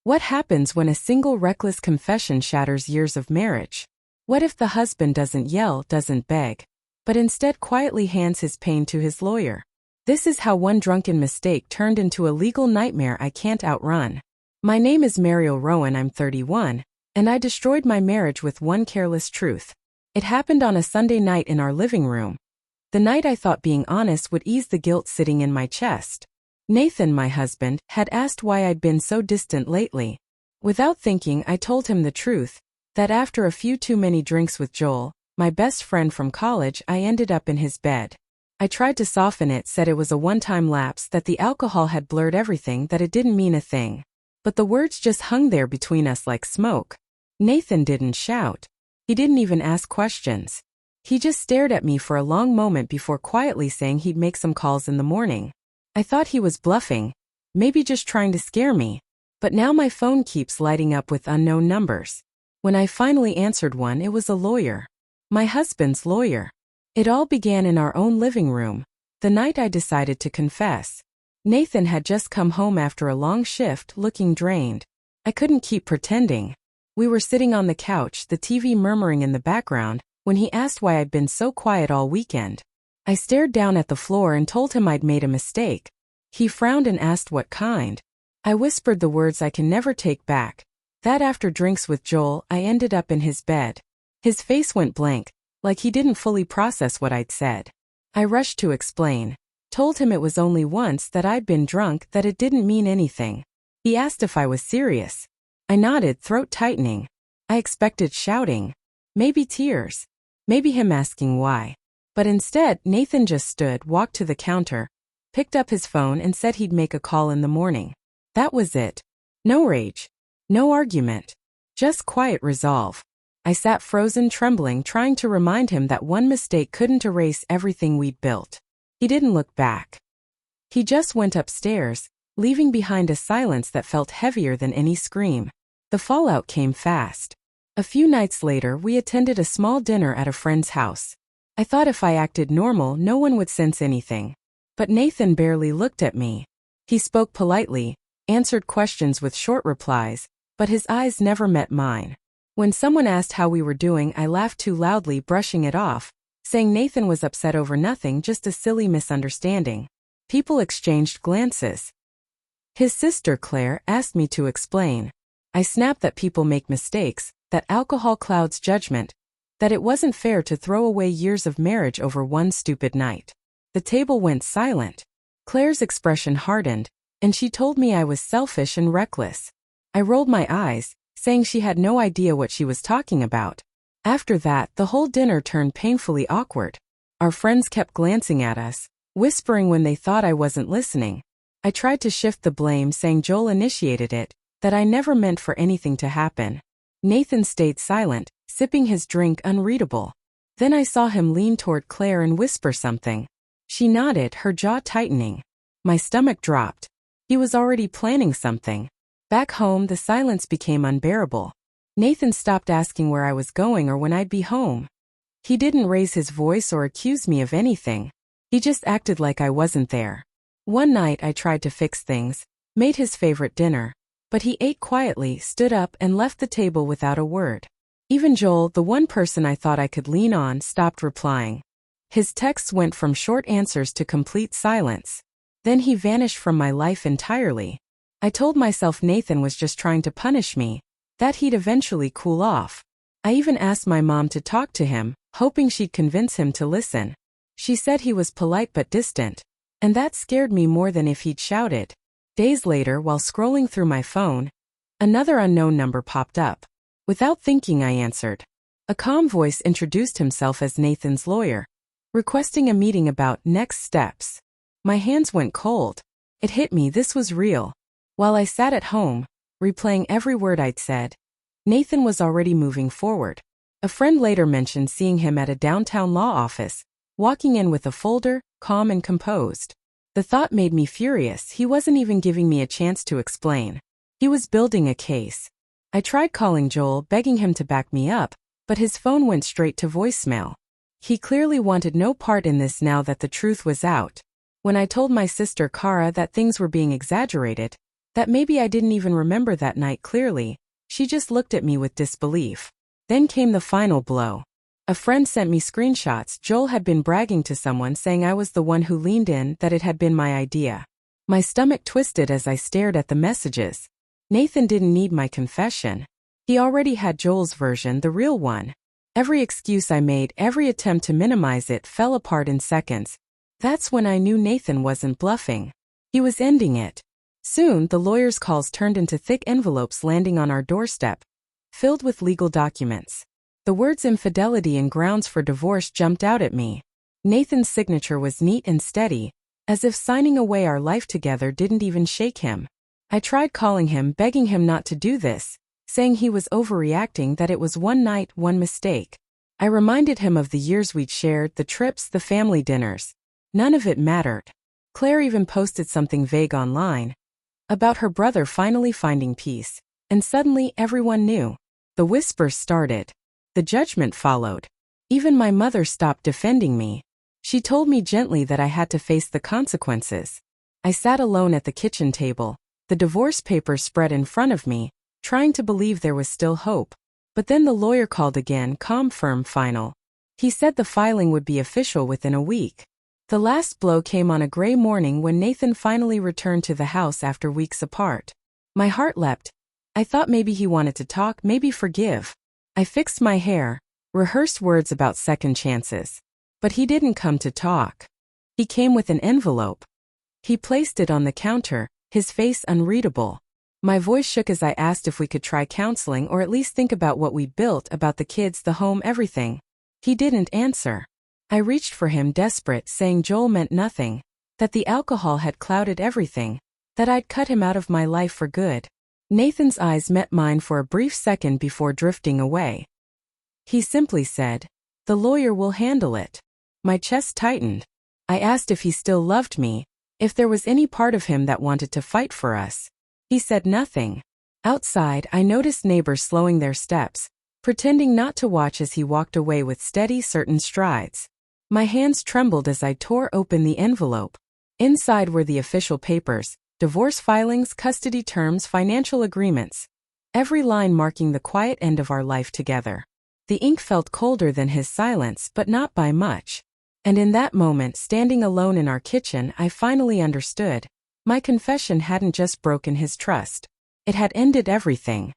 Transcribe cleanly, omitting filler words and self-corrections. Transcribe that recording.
What happens when a single reckless confession shatters years of marriage? What if the husband doesn't yell, doesn't beg, but instead quietly hands his pain to his lawyer? This is how one drunken mistake turned into a legal nightmare I can't outrun. My name is Mariel Rowan, I'm 31, and I destroyed my marriage with one careless truth. It happened on a Sunday night in our living room. The night I thought being honest would ease the guilt sitting in my chest. Nathan, my husband, had asked why I'd been so distant lately. Without thinking, I told him the truth, that after a few too many drinks with Joel, my best friend from college, I ended up in his bed. I tried to soften it, said it was a one-time lapse, that the alcohol had blurred everything, that it didn't mean a thing. But the words just hung there between us like smoke. Nathan didn't shout. He didn't even ask questions. He just stared at me for a long moment before quietly saying he'd make some calls in the morning. I thought he was bluffing, maybe just trying to scare me. But now my phone keeps lighting up with unknown numbers. When I finally answered one, it was a lawyer. My husband's lawyer. It all began in our own living room, the night I decided to confess. Nathan had just come home after a long shift, looking drained. I couldn't keep pretending. We were sitting on the couch, the TV murmuring in the background, when he asked why I'd been so quiet all weekend. I stared down at the floor and told him I'd made a mistake. He frowned and asked what kind. I whispered the words I can never take back. That after drinks with Joel, I ended up in his bed. His face went blank, like he didn't fully process what I'd said. I rushed to explain. Told him it was only once, that I'd been drunk, that it didn't mean anything. He asked if I was serious. I nodded, throat tightening. I expected shouting. Maybe tears. Maybe him asking why. But instead, Nathan just stood, walked to the counter, picked up his phone and said he'd make a call in the morning. That was it. No rage. No argument. Just quiet resolve. I sat frozen, trembling, trying to remind him that one mistake couldn't erase everything we'd built. He didn't look back. He just went upstairs, leaving behind a silence that felt heavier than any scream. The fallout came fast. A few nights later, we attended a small dinner at a friend's house. I thought if I acted normal, no one would sense anything. But Nathan barely looked at me. He spoke politely, answered questions with short replies, but his eyes never met mine. When someone asked how we were doing, I laughed too loudly, brushing it off, saying Nathan was upset over nothing, just a silly misunderstanding. People exchanged glances. His sister, Claire, asked me to explain. I snapped that people make mistakes, that alcohol clouds judgment, that it wasn't fair to throw away years of marriage over one stupid night. The table went silent. Claire's expression hardened, and she told me I was selfish and reckless. I rolled my eyes, saying she had no idea what she was talking about. After that, the whole dinner turned painfully awkward. Our friends kept glancing at us, whispering when they thought I wasn't listening. I tried to shift the blame, saying Joel initiated it, that I never meant for anything to happen. Nathan stayed silent, sipping his drink, unreadable. Then I saw him lean toward Claire and whisper something. She nodded, her jaw tightening. My stomach dropped. He was already planning something. Back home, the silence became unbearable. Nathan stopped asking where I was going or when I'd be home. He didn't raise his voice or accuse me of anything. He just acted like I wasn't there. One night I tried to fix things, made his favorite dinner, but he ate quietly, stood up, and left the table without a word. Even Joel, the one person I thought I could lean on, stopped replying. His texts went from short answers to complete silence. Then he vanished from my life entirely. I told myself Nathan was just trying to punish me, that he'd eventually cool off. I even asked my mom to talk to him, hoping she'd convince him to listen. She said he was polite but distant, and that scared me more than if he'd shouted. Days later, while scrolling through my phone, another unknown number popped up. Without thinking, I answered. A calm voice introduced himself as Nathan's lawyer, requesting a meeting about next steps. My hands went cold. It hit me, this was real. While I sat at home, replaying every word I'd said, Nathan was already moving forward. A friend later mentioned seeing him at a downtown law office, walking in with a folder, calm and composed. The thought made me furious. He wasn't even giving me a chance to explain. He was building a case. I tried calling Joel, begging him to back me up, but his phone went straight to voicemail. He clearly wanted no part in this now that the truth was out. When I told my sister Cara that things were being exaggerated, That maybe I didn't even remember that night clearly. She just looked at me with disbelief. Then came the final blow. A friend sent me screenshots. Joel had been bragging to someone, saying I was the one who leaned in, that it had been my idea. My stomach twisted as I stared at the messages. Nathan didn't need my confession. He already had Joel's version, the real one. Every excuse I made, every attempt to minimize it, fell apart in seconds. That's when I knew Nathan wasn't bluffing. He was ending it. Soon, the lawyer's calls turned into thick envelopes landing on our doorstep, filled with legal documents. The words infidelity and grounds for divorce jumped out at me. Nathan's signature was neat and steady, as if signing away our life together didn't even shake him. I tried calling him, begging him not to do this, saying he was overreacting, that it was one night, one mistake. I reminded him of the years we'd shared, the trips, the family dinners. None of it mattered. Claire even posted something vague online about her brother finally finding peace, and suddenly everyone knew. The whispers started. The judgment followed. Even my mother stopped defending me. She told me gently that I had to face the consequences. I sat alone at the kitchen table, the divorce papers spread in front of me, trying to believe there was still hope. But then the lawyer called again, calm, firm, final. He said the filing would be official within a week. The last blow came on a gray morning when Nathan finally returned to the house after weeks apart. My heart leapt. I thought maybe he wanted to talk, maybe forgive. I fixed my hair, rehearsed words about second chances. But he didn't come to talk. He came with an envelope. He placed it on the counter, his face unreadable. My voice shook as I asked if we could try counseling or at least think about what we built, about the kids, the home, everything. He didn't answer. I reached for him, desperate, saying Joel meant nothing, that the alcohol had clouded everything, that I'd cut him out of my life for good. Nathan's eyes met mine for a brief second before drifting away. He simply said, "The lawyer will handle it." My chest tightened. I asked if he still loved me, if there was any part of him that wanted to fight for us. He said nothing. Outside, I noticed neighbors slowing their steps, pretending not to watch as he walked away with steady, certain strides. My hands trembled as I tore open the envelope. Inside were the official papers, divorce filings, custody terms, financial agreements. Every line marking the quiet end of our life together. The ink felt colder than his silence, but not by much. And in that moment, standing alone in our kitchen, I finally understood. My confession hadn't just broken his trust. It had ended everything.